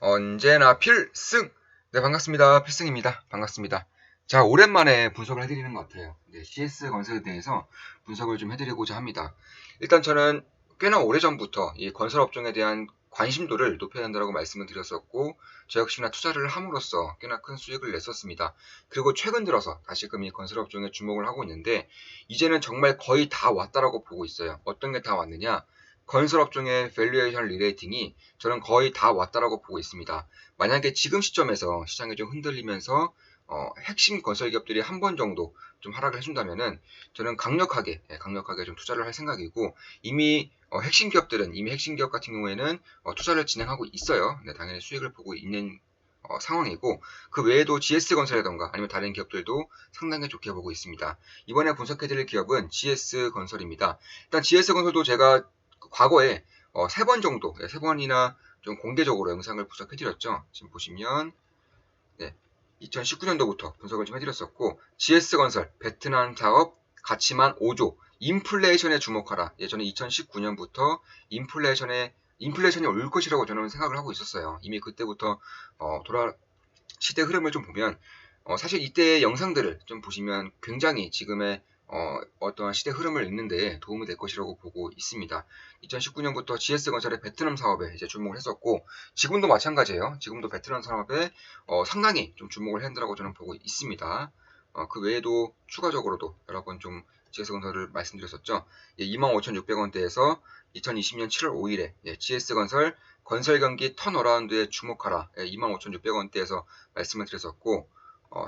언제나 필승! 네, 반갑습니다. 필승입니다. 반갑습니다. 자, 오랜만에 분석을 해드리는 것 같아요. 네, CS 건설에 대해서 분석을 좀 해드리고자 합니다. 일단 저는 꽤나 오래전부터 이 건설 업종에 대한 관심도를 높여야 한다고 말씀을 드렸었고, 저 역시나 투자를 함으로써 꽤나 큰 수익을 냈었습니다. 그리고 최근 들어서 다시금 이 건설 업종에 주목을 하고 있는데, 이제는 정말 거의 다 왔다라고 보고 있어요. 어떤 게 다 왔느냐? 건설업종의 밸류에이션 리레이팅이 저는 거의 다 왔다라고 보고 있습니다. 만약에 지금 시점에서 시장이 좀 흔들리면서 핵심 건설기업들이 한 번 정도 좀 하락을 해준다면은 저는 강력하게 좀 투자를 할 생각이고, 이미 핵심 기업들은 이미 핵심 기업 같은 경우에는 투자를 진행하고 있어요. 네, 당연히 수익을 보고 있는 상황이고, 그 외에도 GS건설이라던가 아니면 다른 기업들도 상당히 좋게 보고 있습니다. 이번에 분석해드릴 기업은 GS건설입니다. 일단 GS건설도 제가 과거에 3번 정도, 3번이나 좀 공개적으로 영상을 분석해드렸죠. 지금 보시면 2019년도부터 분석을 좀 해드렸었고, GS건설, 베트남 사업, 가치만 5조, 인플레이션에 주목하라. 예전에 2019년부터 인플레이션이 올 것이라고 저는 생각을 하고 있었어요. 이미 그때부터 시대 흐름을 좀 보면 사실 이때의 영상들을 좀 보시면 굉장히 지금의 어떠한 시대 흐름을 읽는데 도움이 될 것이라고 보고 있습니다. 2019년부터 GS건설의 베트남 사업에 이제 주목을 했었고, 지금도 마찬가지예요. 지금도 베트남 사업에 상당히 좀 주목을 해야 한다고 저는 보고 있습니다. 그 외에도 추가적으로도 여러 번 좀 GS건설을 말씀드렸었죠. 25,600원대에서 2020년 7월 5일에 GS건설 건설 경기 턴어라운드에 주목하라. 25,600원대에서 말씀을 드렸었고,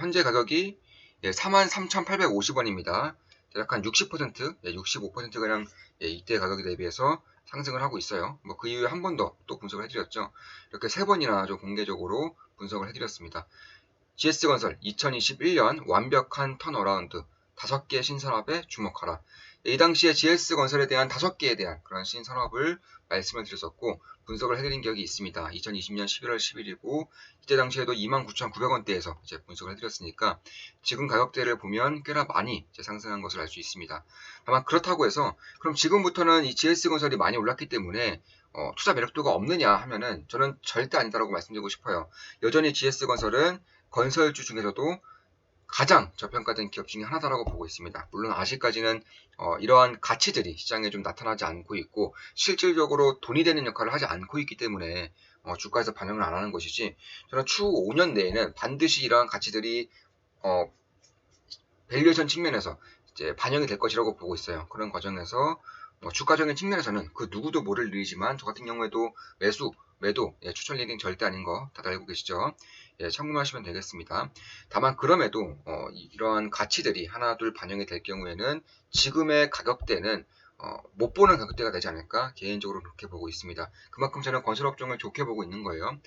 현재 가격이 43,850원입니다. 약 한 60%, 65%가량 이때 가격에 대비해서 상승을 하고 있어요. 뭐 그 이후에 한 번 더 또 분석을 해드렸죠. 이렇게 3번이나 좀 공개적으로 분석을 해드렸습니다. GS건설 2021년 완벽한 턴어라운드 5개 신산업에 주목하라. 이 당시에 GS건설에 대한 5개에 대한 그런 신산업을 말씀을 드렸었고, 분석을 해드린 기억이 있습니다. 2020년 11월 10일이고, 이때 당시에도 29,900원대에서 이제 분석을 해드렸으니까 지금 가격대를 보면 꽤나 많이 이제 상승한 것을 알 수 있습니다. 다만 그렇다고 해서 그럼 지금부터는 이 GS건설이 많이 올랐기 때문에 투자 매력도가 없느냐 하면은 저는 절대 아니다라고 말씀드리고 싶어요. 여전히 GS건설은 건설주 중에서도 가장 저평가된 기업 중에 하나다라고 보고 있습니다. 물론 아직까지는 이러한 가치들이 시장에 좀 나타나지 않고 있고, 실질적으로 돈이 되는 역할을 하지 않고 있기 때문에 주가에서 반영을 안 하는 것이지, 저는 추후 5년 내에는 반드시 이러한 가치들이 밸류에이션 측면에서 이제 반영이 될 것이라고 보고 있어요. 그런 과정에서 주가적인 측면에서는 그 누구도 모를 일이지만 저 같은 경우에도 매도 추천 리딩 절대 아닌 거 다들 알고 계시죠? 참고하시면 되겠습니다. 다만 그럼에도 이러한 가치들이 하나 둘 반영이 될 경우에는 지금의 가격대는 못 보는 가격대가 되지 않을까 개인적으로 그렇게 보고 있습니다. 그만큼 저는 건설업종을 좋게 보고 있는 거예요.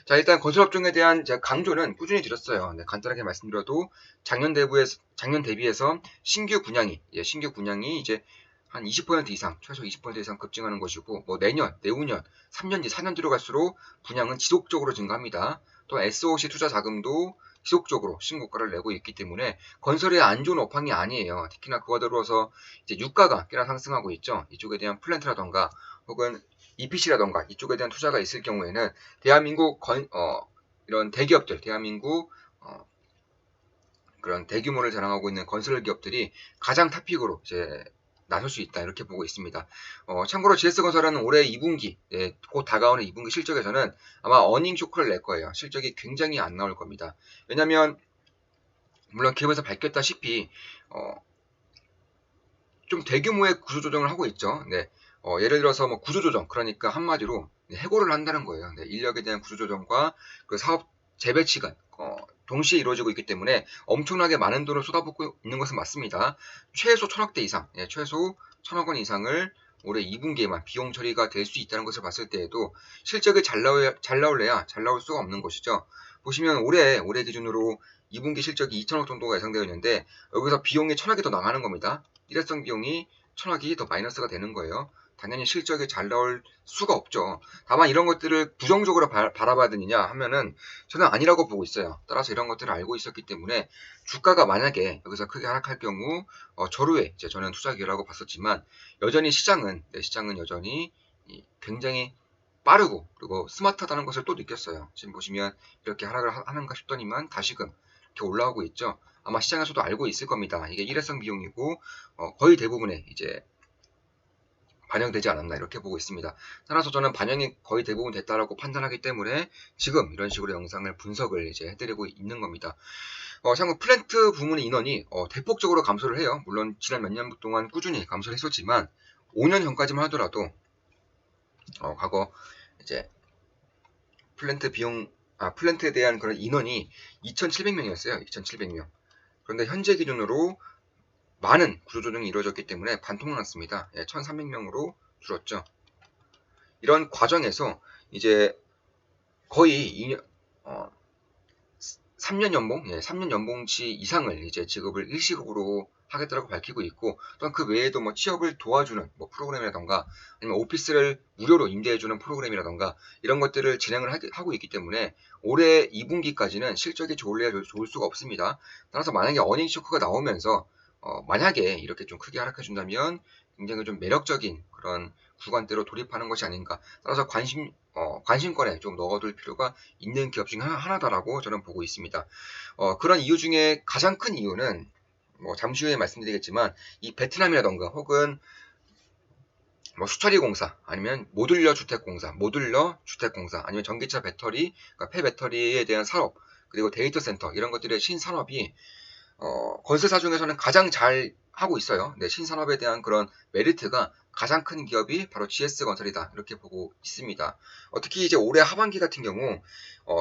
자, 일단 건설업종에 대한 제가 강조는 꾸준히 드렸어요. 네, 간단하게 말씀드려도 작년 대비해서 신규 분양이 이제 한 20% 이상, 최소 20% 이상 급증하는 것이고, 뭐 내년, 내후년, 3년 뒤, 4년 뒤로 갈수록 분양은 지속적으로 증가합니다. 또 SOC 투자 자금도 지속적으로 신고가를 내고 있기 때문에 건설에 안 좋은 업황이 아니에요. 특히나 그와 더불어서 이제 유가가 꽤나 상승하고 있죠. 이쪽에 대한 플랜트라던가 혹은 EPC라던가 이쪽에 대한 투자가 있을 경우에는 대한민국 이런 대기업들, 대한민국 그런 대규모를 자랑하고 있는 건설 기업들이 가장 탑픽으로 이제 나설 수 있다 이렇게 보고 있습니다. 참고로 GS건설은 올해 2분기 곧 다가오는 2분기 실적에서는 아마 어닝 쇼크를 낼 거예요. 실적이 굉장히 안 나올 겁니다. 왜냐하면 물론 기업에서 밝혔다시피 좀 대규모의 구조조정을 하고 있죠. 네. 예를 들어서 뭐 구조조정, 그러니까 한마디로 해고를 한다는 거예요. 네. 인력에 대한 구조조정과 그 사업 재배치가 동시에 이루어지고 있기 때문에 엄청나게 많은 돈을 쏟아붓고 있는 것은 맞습니다. 최소 1,000억대 이상, 최소 1,000억 원 이상을 올해 2분기에만 비용 처리가 될 수 있다는 것을 봤을 때에도 실적이 잘 나올래야 잘 나올 수가 없는 것이죠. 보시면 올해 기준으로 2분기 실적이 2,000억 정도가 예상되어 있는데, 여기서 비용이 1,000억이 더 나가는 겁니다. 일회성 비용이 1,000억이 더 마이너스가 되는 거예요. 당연히 실적이 잘 나올 수가 없죠. 다만 이런 것들을 부정적으로 바라봐야 되느냐 하면은 저는 아니라고 보고 있어요. 따라서 이런 것들을 알고 있었기 때문에 주가가 만약에 여기서 크게 하락할 경우 저루에 이제 저는 투자 기회라고 봤었지만, 여전히 시장은 여전히 굉장히 빠르고 그리고 스마트하다는 것을 또 느꼈어요. 지금 보시면 이렇게 하락을 하는가 싶더니만 다시금 이렇게 올라오고 있죠. 아마 시장에서도 알고 있을 겁니다. 이게 일회성 비용이고 거의 대부분의 이제 반영되지 않았나 이렇게 보고 있습니다. 따라서 저는 반영이 거의 대부분 됐다라고 판단하기 때문에 지금 이런 식으로 영상을 분석을 이제 해드리고 있는 겁니다. 참고 플랜트 부문의 인원이 대폭적으로 감소를 해요. 물론 지난 몇 년 동안 꾸준히 감소를 했었지만 5년 전까지만 하더라도 과거 이제 플랜트에 대한 그런 인원이 2,700명이었어요. 2,700명. 그런데 현재 기준으로 많은 구조조정이 이루어졌기 때문에 반토막 났습니다. 1,300명으로 줄었죠. 이런 과정에서 이제 거의 3년 연봉, 3년 연봉치 이상을 이제 지급을 일시급으로 하겠다고 밝히고 있고, 또한 그 외에도 뭐 취업을 도와주는 뭐 프로그램이라던가 아니면 오피스를 무료로 임대해주는 프로그램이라던가 이런 것들을 진행을 하고 있기 때문에 올해 2분기까지는 실적이 좋을래야 좋을 수가 없습니다. 따라서 만약에 어닝 쇼크가 나오면서 만약에 이렇게 좀 크게 하락해준다면 굉장히 좀 매력적인 그런 구간대로 돌입하는 것이 아닌가. 따라서 관심권에 좀 넣어둘 필요가 있는 기업 중 하나다라고 저는 보고 있습니다. 그런 이유 중에 가장 큰 이유는 뭐 잠시 후에 말씀드리겠지만 이 베트남이라던가 혹은 뭐 수처리공사 아니면 모듈러 주택공사 아니면 전기차 배터리, 그러니까 폐배터리에 대한 사업 그리고 데이터 센터 이런 것들의 신산업이 건설사 중에서는 가장 잘 하고 있어요. 네, 신산업에 대한 그런 메리트가 가장 큰 기업이 바로 GS건설이다 이렇게 보고 있습니다. 특히 이제 올해 하반기 같은 경우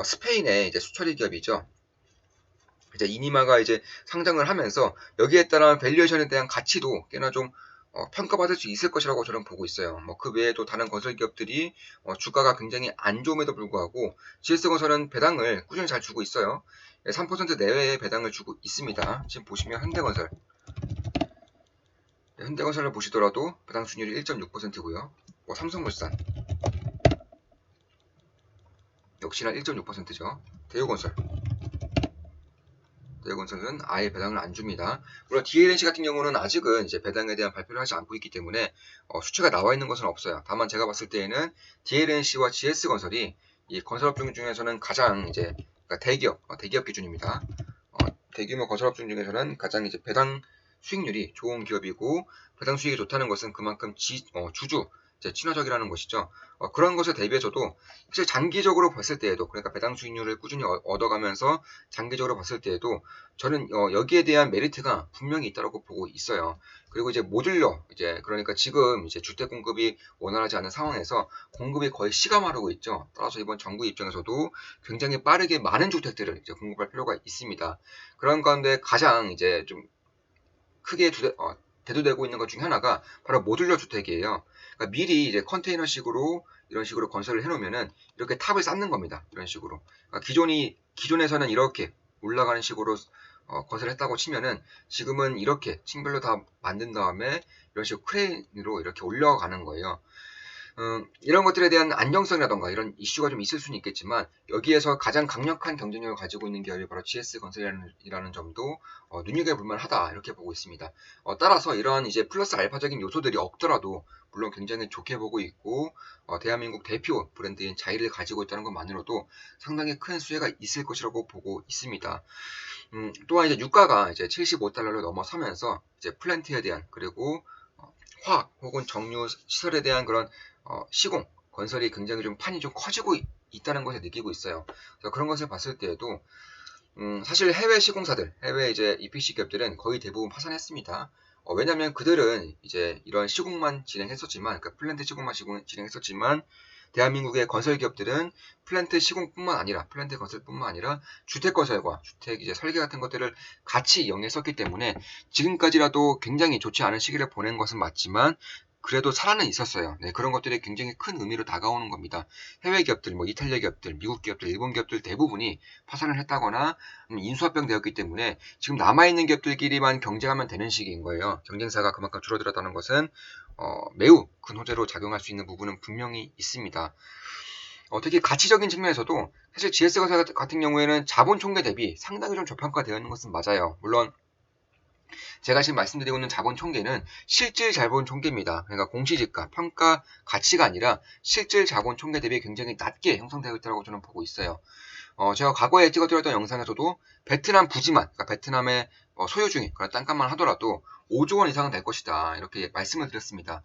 스페인의 이제 수처리 기업이죠. 이제 이니마가 이제 상장을 하면서 여기에 따른 밸류에이션에 대한 가치도 꽤나 좀 평가받을 수 있을 것이라고 저는 보고 있어요. 뭐 그 외에도 다른 건설 기업들이 주가가 굉장히 안 좋음에도 불구하고 GS건설은 배당을 꾸준히 잘 주고 있어요. 3% 내외의 배당을 주고 있습니다. 지금 보시면 현대건설을 보시더라도 배당 수익률이 1.6%고요. 뭐 삼성물산 역시나 1.6%죠. 대우건설은 아예 배당을 안 줍니다. 물론 DLNC 같은 경우는 아직은 이제 배당에 대한 발표를 하지 않고 있기 때문에 수치가 나와 있는 것은 없어요. 다만 제가 봤을 때에는 DLNC와 GS건설이 이 건설업종 중에서는 가장 이제 그러니까 대기업 기준입니다. 대규모 건설업종 중에서는 가장 이제 배당 수익률이 좋은 기업이고 배당 수익이 좋다는 것은 그만큼 주주 친화적이라는 것이죠. 그런 것에 대비해서도 사실 장기적으로 봤을 때에도 그러니까 배당 수익률을 꾸준히 얻어가면서 장기적으로 봤을 때에도 저는 여기에 대한 메리트가 분명히 있다고 보고 있어요. 그리고 이제 모듈러 그러니까 지금 이제 주택 공급이 원활하지 않은 상황에서 공급이 거의 시가마르고 있죠. 따라서 이번 정부 입장에서도 굉장히 빠르게 많은 주택들을 이제 공급할 필요가 있습니다. 그런 가운데 가장 이제 좀 크게 대두되고 있는 것 중에 하나가 바로 모듈러 주택이에요. 그러니까 미리 이제 컨테이너식으로 이런 식으로 건설을 해놓으면은 이렇게 탑을 쌓는 겁니다. 이런 식으로. 그러니까 기존에서는 이렇게 올라가는 식으로 건설했다고 치면은 지금은 이렇게 층별로 다 만든 다음에 이런 식으로 크레인으로 이렇게 올려가는 거예요. 이런 것들에 대한 안정성이라던가 이런 이슈가 좀 있을 수는 있겠지만 여기에서 가장 강력한 경쟁력을 가지고 있는 기업이 바로 GS건설이라는 점도 눈여겨볼 만하다 이렇게 보고 있습니다. 따라서 이러한 이제 플러스 알파적인 요소들이 없더라도 물론 굉장히 좋게 보고 있고 대한민국 대표 브랜드인 자이를 가지고 있다는 것만으로도 상당히 큰 수혜가 있을 것이라고 보고 있습니다. 또한 이제 유가가 이제 75달러를 넘어서면서 이제 플랜트에 대한 그리고 화학 혹은 정유 시설에 대한 그런 시공, 건설이 굉장히 좀 판이 좀 커지고 있다는 것을 느끼고 있어요. 그래서 그런 것을 봤을 때에도 사실 해외 시공사들, 해외 이제 EPC 기업들은 거의 대부분 파산했습니다. 왜냐면 그들은 이제 이런 시공만 진행했었지만, 그러니까 플랜트 시공만 진행했었지만, 대한민국의 건설 기업들은 플랜트 시공뿐만 아니라, 플랜트 건설뿐만 아니라 주택 건설과 주택 이제 설계 같은 것들을 같이 이용했었기 때문에 지금까지라도 굉장히 좋지 않은 시기를 보낸 것은 맞지만 그래도 살아는 있었어요. 네, 그런 것들이 굉장히 큰 의미로 다가오는 겁니다. 해외 기업들, 뭐 이탈리아 기업들, 미국 기업들, 일본 기업들 대부분이 파산을 했다거나 인수합병 되었기 때문에 지금 남아있는 기업들끼리만 경쟁하면 되는 시기인 거예요. 경쟁사가 그만큼 줄어들었다는 것은 매우 큰 호재로 작용할 수 있는 부분은 분명히 있습니다. 특히 가치적인 측면에서도 사실 GS건설 같은 경우에는 자본 총계 대비 상당히 좀 저평가되어 있는 것은 맞아요. 물론 제가 지금 말씀드리고 있는 자본 총계는 실질 자본 총계입니다. 그러니까 공시지가, 평가 가치가 아니라 실질 자본 총계 대비 굉장히 낮게 형성되어 있다고 저는 보고 있어요. 제가 과거에 찍어드렸던 영상에서도 베트남 부지만, 그러니까 베트남의 소유 중인 그런 땅값만 하더라도 5조 원 이상은 될 것이다. 이렇게 말씀을 드렸습니다.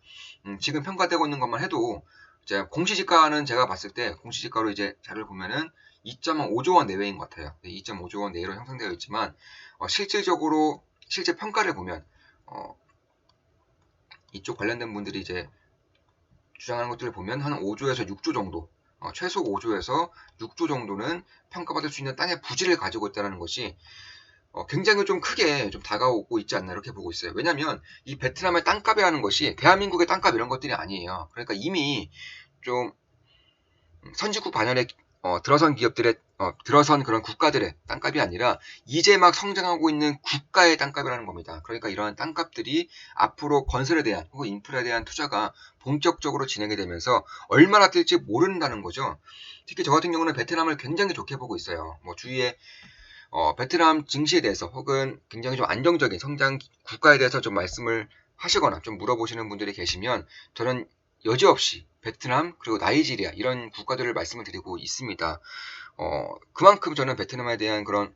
지금 평가되고 있는 것만 해도 이제 공시지가는 제가 봤을 때 공시지가로 이제 자료를 보면은 2.5조 원 내외인 것 같아요. 2.5조 원 내외로 형성되어 있지만 실질적으로 실제 평가를 보면 이쪽 관련된 분들이 이제 주장하는 것들을 보면 한 5조에서 6조 정도, 최소 5조에서 6조 정도는 평가받을 수 있는 땅의 부지를 가지고 있다는 것이 굉장히 좀 크게 좀 다가오고 있지 않나 이렇게 보고 있어요. 왜냐하면 이 베트남의 땅값이라는 것이 대한민국의 땅값 이런 것들이 아니에요. 그러니까 이미 좀 선진국 반열에 들어선 기업들의 들어선 그런 국가들의 땅값이 아니라 이제 막 성장하고 있는 국가의 땅값이라는 겁니다. 그러니까 이러한 땅값들이 앞으로 건설에 대한 혹은 인프라에 대한 투자가 본격적으로 진행이 되면서 얼마나 뜰지 모른다는 거죠. 특히 저 같은 경우는 베트남을 굉장히 좋게 보고 있어요. 뭐 주위에 베트남 증시에 대해서 혹은 굉장히 좀 안정적인 성장 국가에 대해서 좀 말씀을 하시거나 좀 물어보시는 분들이 계시면 저는 여지없이 베트남 그리고 나이지리아 이런 국가들을 말씀을 드리고 있습니다. 그만큼 저는 베트남에 대한 그런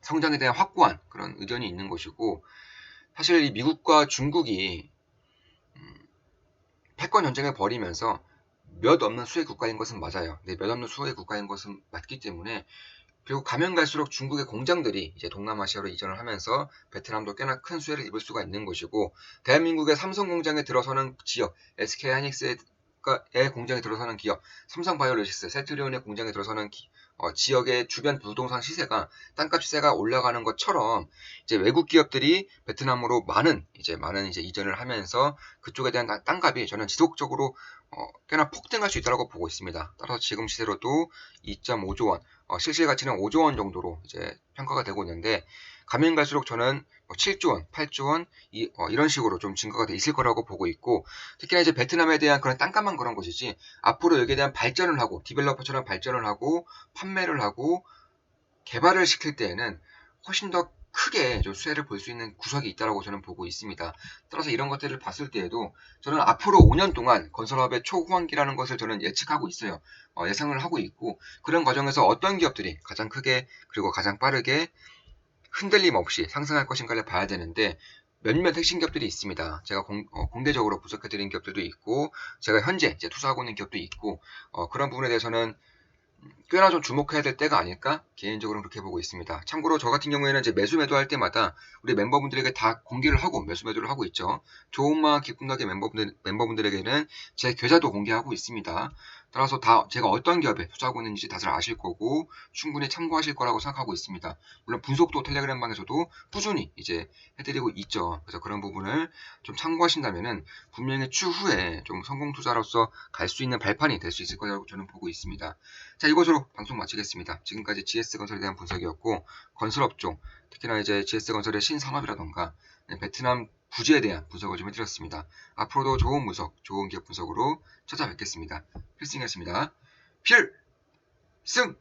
성장에 대한 확고한 그런 의견이 있는 것이고 사실 이 미국과 중국이 패권 전쟁을 벌이면서 몇 없는 수의 국가인 것은 맞아요. 근데 몇 없는 수의 국가인 것은 맞기 때문에 그리고 가면 갈수록 중국의 공장들이 이제 동남아시아로 이전을 하면서 베트남도 꽤나 큰 수혜를 입을 수가 있는 것이고 대한민국의 삼성 공장에 들어서는 지역, SK하이닉스의 공장에 들어서는 기업, 삼성바이오로직스, 세트리온의 공장에 들어서는 지역의 주변 부동산 시세가 땅값 시세가 올라가는 것처럼 이제 외국 기업들이 베트남으로 많은 이제 이전을 하면서 그쪽에 대한 땅값이 저는 지속적으로 꽤나 폭등할 수 있다고 보고 있습니다. 따라서 지금 시세로도 2.5조 원, 실질 가치는 5조 원 정도로 이제 평가가 되고 있는데 가면 갈수록 저는 7조 원, 8조 원 이런 식으로 좀 증가가 돼 있을 거라고 보고 있고 특히나 이제 베트남에 대한 그런 땅값만 그런 것이지 앞으로 여기에 대한 발전을 하고 디벨로퍼처럼 발전을 하고 판매를 하고 개발을 시킬 때에는 훨씬 더 크게 좀 수혜를 볼 수 있는 구석이 있다고 저는 보고 있습니다. 따라서 이런 것들을 봤을 때에도 저는 앞으로 5년 동안 건설업의 초호황기라는 것을 저는 예측하고 있어요. 예상을 하고 있고 그런 과정에서 어떤 기업들이 가장 크게 그리고 가장 빠르게 흔들림 없이 상승할 것인가를 봐야 되는데 몇몇 핵심 기업들이 있습니다. 제가 공개적으로 분석해드린 기업들도 있고 제가 현재 이제 투자하고 있는 기업도 있고 그런 부분에 대해서는 꽤나 좀 주목해야 될 때가 아닐까 개인적으로는 그렇게 보고 있습니다. 참고로 저 같은 경우에는 이제 매수 매도할 때마다 우리 멤버분들에게 다 공개를 하고 매수 매도를 하고 있죠. 좋은 마음 기쁜 가게 멤버분들에게는 제 계좌도 공개하고 있습니다. 따라서 다 제가 어떤 기업에 투자하고 있는지 다들 아실 거고 충분히 참고하실 거라고 생각하고 있습니다. 물론 분석도 텔레그램방에서도 꾸준히 이제 해드리고 있죠. 그래서 그런 부분을 좀 참고하신다면은 분명히 추후에 좀 성공 투자로서 갈 수 있는 발판이 될 수 있을 거라고 저는 보고 있습니다. 자, 이것으로 방송 마치겠습니다. 지금까지 GS건설에 대한 분석이었고 건설업종, 특히나 이제 GS건설의 신산업이라던가 베트남 부지에 대한 분석을 좀 해드렸습니다. 앞으로도 좋은 분석, 좋은 기업 분석으로 찾아뵙겠습니다. 필승이었습니다. 필승!